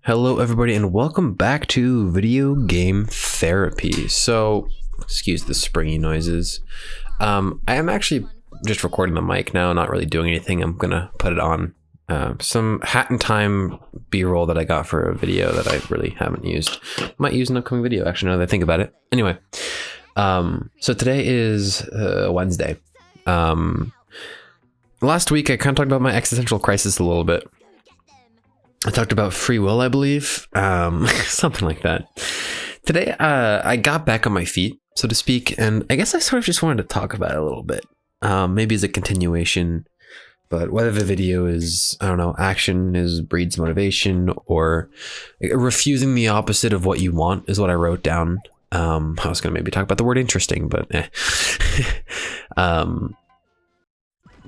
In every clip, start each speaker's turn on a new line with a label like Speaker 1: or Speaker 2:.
Speaker 1: Hello everybody and welcome back to Video Game Therapy. So, excuse the springy noises. I am actually just recording the mic now, not really doing anything. I'm gonna put it on some Hat in Time B-roll that I got for a video that I really haven't used. Might use an upcoming video, actually, now that I think about it. Anyway, so today is Wednesday. Last week I kind of talked about my existential crisis a little bit. I talked about free will, I believe, something like that. Today, I got back on my feet, so to speak, and I guess I sort of just wanted to talk about it a little bit. Maybe as a continuation, but whether the video is, I don't know, action breeds motivation, or refusing the opposite of what you want is what I wrote down. I was going to maybe talk about the word interesting, but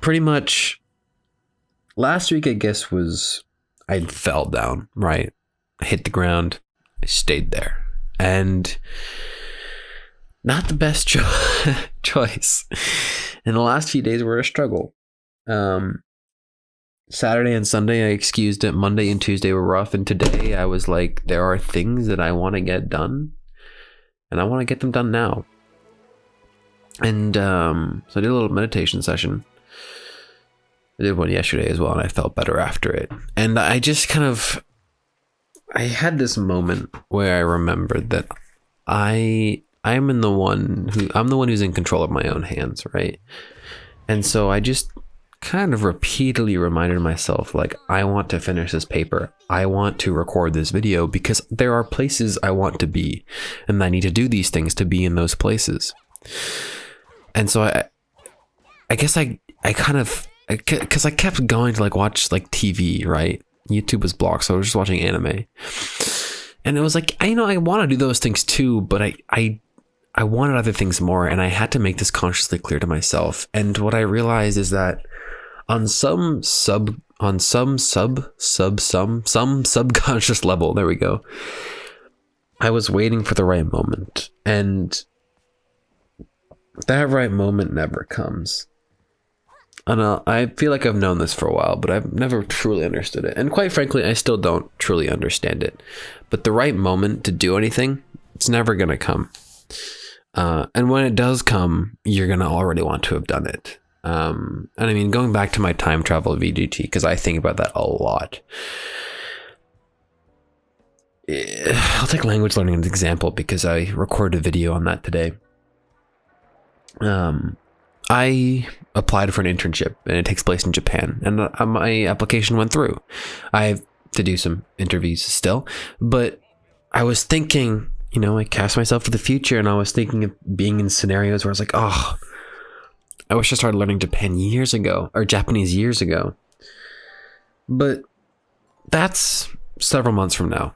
Speaker 1: pretty much last week, I guess, I fell down, right? I hit the ground, I stayed there, and not the best choice. And the last few days were a struggle. Saturday and Sunday, I excused it. Monday and Tuesday were rough, and today I was like, there are things that I want to get done, and I want to get them done now. And so I did a little meditation session. I did one yesterday as well, and I felt better after it. And I just I had this moment where I remembered that I'm the one who's in control of my own hands, right? And so I just kind of repeatedly reminded myself, like, I want to finish this paper. I want to record this video because there are places I want to be, and I need to do these things to be in those places. And so I guess because I kept going to watch TV, right? YouTube was blocked, so I was just watching anime. And it was like, I want to do those things too, but I wanted other things more, and I had to make this consciously clear to myself. And what I realized is that on some subconscious level, there we go, I was waiting for the right moment, and that right moment never comes. And I feel like I've known this for a while, but I've never truly understood it. And quite frankly, I still don't truly understand it. But the right moment to do anything, it's never going to come. And when it does come, you're going to already want to have done it. And I mean, going back to my time travel VGT, because I think about that a lot. I'll take language learning as an example because I recorded a video on that today. I applied for an internship, and it takes place in Japan, and my application went through. I have to do some interviews still, but I was thinking, I cast myself to the future, and I was thinking of being in scenarios where I was like, oh, I wish I started learning Japanese years ago. But that's several months from now.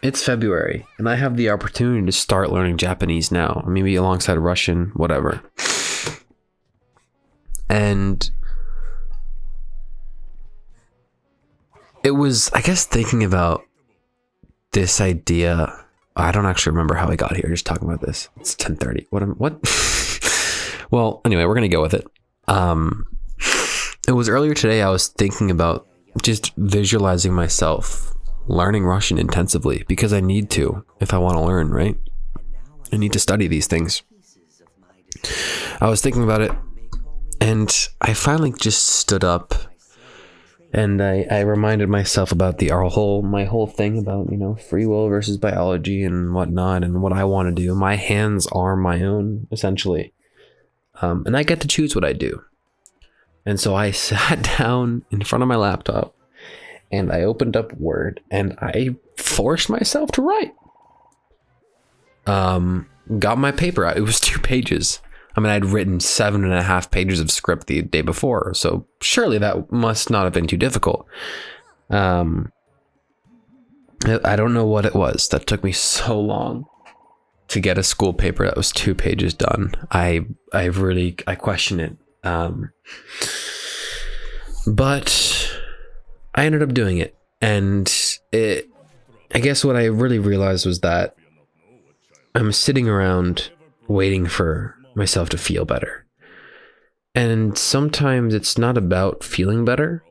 Speaker 1: It's February, and I have the opportunity to start learning Japanese now, maybe alongside Russian, whatever. And it was, I guess, thinking about this idea. I don't actually remember how I got here, just talking about this. It's 10:30. What? Well, anyway, we're going to go with it. It was earlier today, I was thinking about just visualizing myself learning Russian intensively, because I need to if I want to learn, right? I need to study these things. I was thinking about it, and I finally just stood up, and I reminded myself about my whole thing about, free will versus biology and whatnot, and what I want to do. My hands are my own, essentially. And I get to choose what I do. And so I sat down in front of my laptop, and I opened up Word, and I forced myself to write. Got my paper out. It was 2 pages. I mean, I'd written 7.5 pages of script the day before, so surely that must not have been too difficult. I don't know what it was that took me so long to get a school paper that was 2 pages done. I question it. But I ended up doing it, and I guess what I really realized was that I'm sitting around waiting for myself to feel better. And sometimes it's not about feeling better.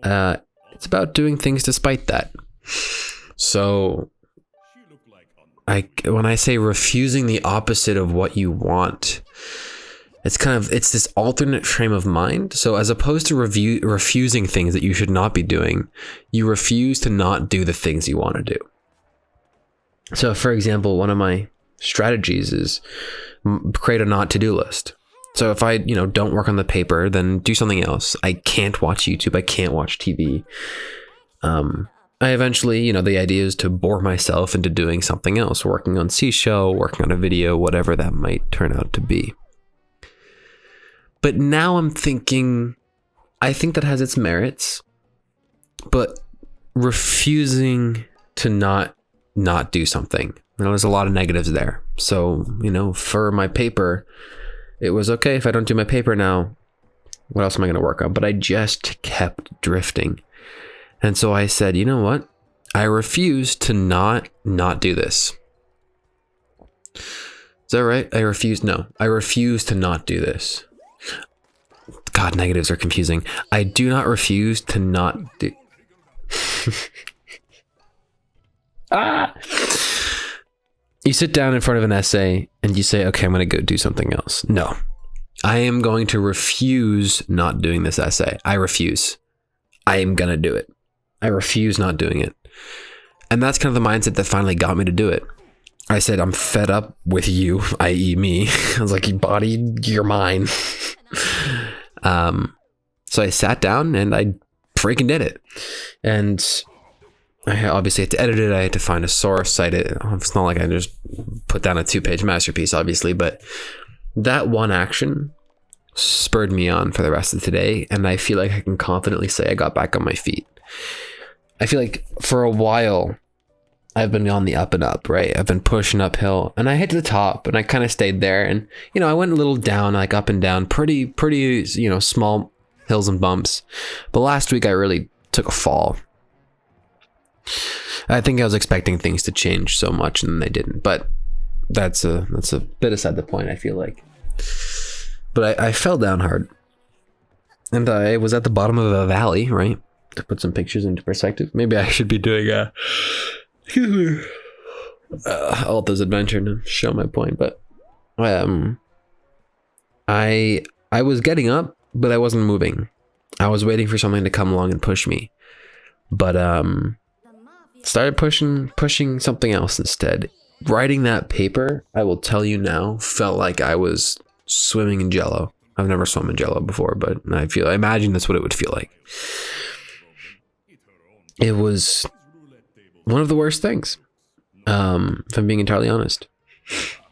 Speaker 1: It's about doing things despite that. So when I say refusing the opposite of what you want, it's this alternate frame of mind. So as opposed to refusing things that you should not be doing, you refuse to not do the things you want to do. So for example, one of my strategies is create a not to-do list. So if I, don't work on the paper, then do something else. I can't watch YouTube. I can't watch TV. I eventually, the idea is to bore myself into doing something else, working on Seashell, working on a video, whatever that might turn out to be. But now I'm thinking, I think that has its merits, but refusing to not do something, there's a lot of negatives there. So, for my paper, it was okay if I don't do my paper now, what else am I going to work on? But I just kept drifting. And so I said, you know what? I refuse to not do this. Is that right? I refuse to not do this. God, negatives are confusing. I do not refuse to not do. You sit down in front of an essay and you say, okay, I'm going to go do something else. No, I am going to refuse not doing this essay. I refuse. I am going to do it. I refuse not doing it. And that's kind of the mindset that finally got me to do it. I said, I'm fed up with you, i.e. me. I was like, you body, you're mine. So I sat down and I freaking did it. And I obviously had to edit it. I had to find a source, cite it. It's not like I just put down a 2-page masterpiece, obviously, but that one action spurred me on for the rest of today. And I feel like I can confidently say I got back on my feet. I feel like for a while I've been on the up and up, right? I've been pushing uphill and I hit to the top and I kind of stayed there. And, I went a little down, like up and down, pretty, small hills and bumps. But last week I really took a fall. I think I was expecting things to change so much and they didn't, but that's a bit aside the point, I feel like. But I fell down hard and I was at the bottom of a valley, right? To put some pictures into perspective. Maybe I should be doing Alto's adventure to show my point, but I was getting up, but I wasn't moving. I was waiting for something to come along and push me, but started pushing something else instead. Writing that paper, I will tell you now, felt like I was swimming in Jello. I've never swum in Jello before, but I imagine that's what it would feel like. It was one of the worst things, if I'm being entirely honest.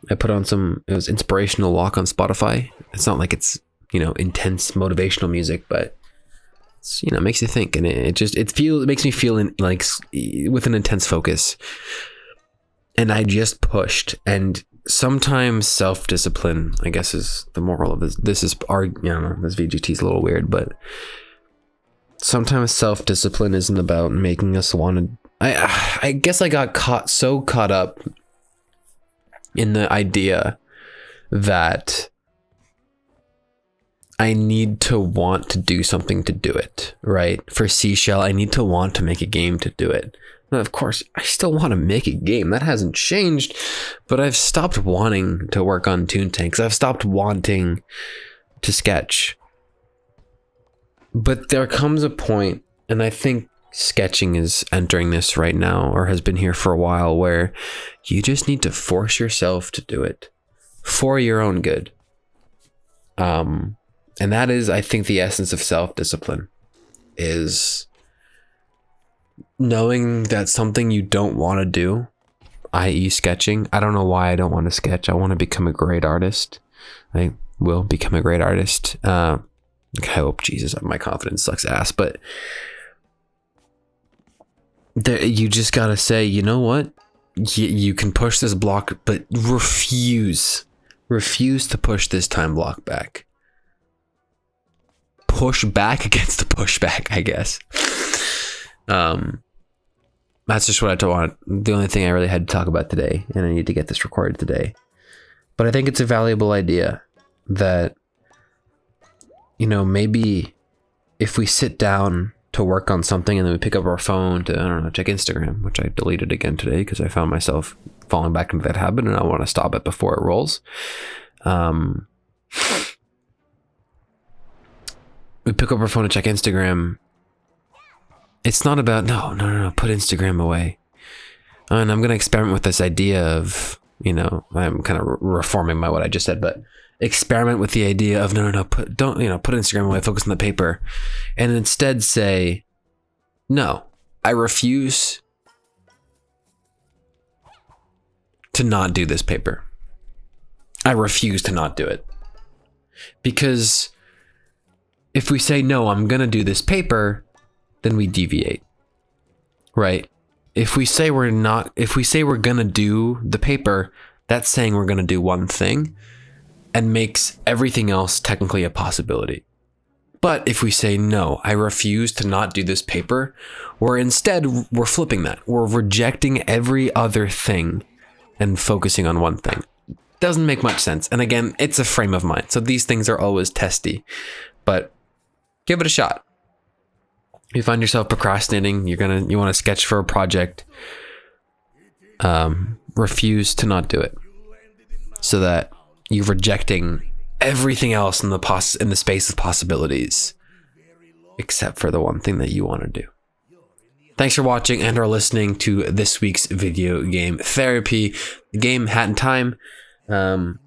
Speaker 1: I put on it was inspirational walk on Spotify. It's not like it's, intense motivational music, but it's, it makes you think, and it makes me feel with an intense focus. And I just pushed, and sometimes self-discipline, I guess, is the moral of this. This is this VGT is a little weird, but sometimes self-discipline isn't about making us want to. I guess I got caught up in the idea that I need to want to do something to do it, right? For Seashell, I need to want to make a game to do it. Now, of course, I still want to make a game. That hasn't changed, but I've stopped wanting to work on Toontanks. I've stopped wanting to sketch. But there comes a point, and I think sketching is entering this right now, or has been here for a while, where you just need to force yourself to do it for your own good. And that is, I think, the essence of self-discipline, is knowing that something you don't want to do, i.e. sketching. I don't know why I don't want to sketch. I want to become a great artist. I will become a great artist. I hope, Jesus, my confidence sucks ass, but you just gotta say, you know what? You can push this block, but refuse to push this time block back. Push back against the pushback, I guess. That's just what I don't want. The only thing I really had to talk about today, and I need to get this recorded today. But I think it's a valuable idea that, maybe if we sit down to work on something, and then we pick up our phone to, I don't know, check Instagram, which I deleted again today because I found myself falling back into that habit and I want to stop it before it rolls. We pick up our phone to check Instagram. It's not about, no, put Instagram away. And I'm going to experiment with this idea of, I'm kind of reforming what I just said, but experiment with the idea of put Instagram away, focus on the paper, and instead say, no, I refuse to not do this paper. I refuse to not do it. Because if we say, no, I'm going to do this paper, then we deviate, right? If we say we're going to do the paper, that's saying we're going to do one thing and makes everything else technically a possibility. But if we say, no, I refuse to not do this paper, we're flipping that. We're rejecting every other thing and focusing on one thing. Doesn't make much sense. And again, it's a frame of mind. So these things are always testy, but give it a shot. If you find yourself procrastinating, you want to sketch for a project, refuse to not do it, so that you're rejecting everything else in the space of possibilities, except for the one thing that you want to do. Thanks for watching and or listening to this week's video game therapy, game Hat in Time. And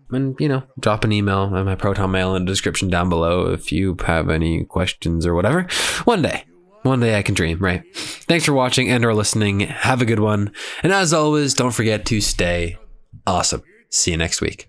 Speaker 1: drop an email at my Proton mail in the description down below if you have any questions or whatever. One day I can dream, right? Thanks for watching and or listening. Have a good one. And as always, don't forget to stay awesome. See you next week.